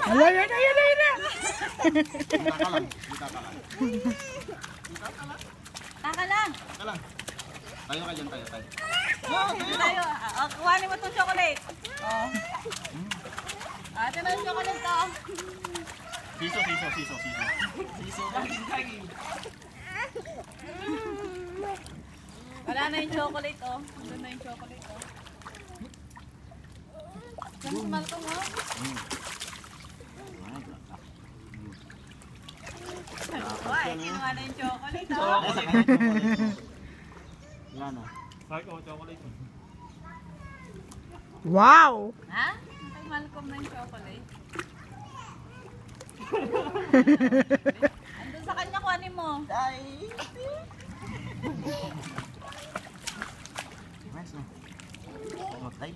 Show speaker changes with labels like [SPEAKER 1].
[SPEAKER 1] Ala, yan.
[SPEAKER 2] Kita ka lang.
[SPEAKER 3] Taka lang.
[SPEAKER 2] Tayo ka dyan, tayo.
[SPEAKER 3] Tayo. Kuhanin mo itong chocolate. Ate na yung chocolate to.
[SPEAKER 2] Siso.
[SPEAKER 3] Wala na yung chocolate oh. Doon na yung chocolate oh. Saan si Malcolm oh? Ay, kinuha na yung chocolate oh.
[SPEAKER 2] Yan o. Sakit ko, chocolate.
[SPEAKER 1] Wow!
[SPEAKER 3] Ha? Kay Malcolm na yung chocolate. Andun sa kanya, kuhanin mo.
[SPEAKER 2] Ay! Nice o. Tayo.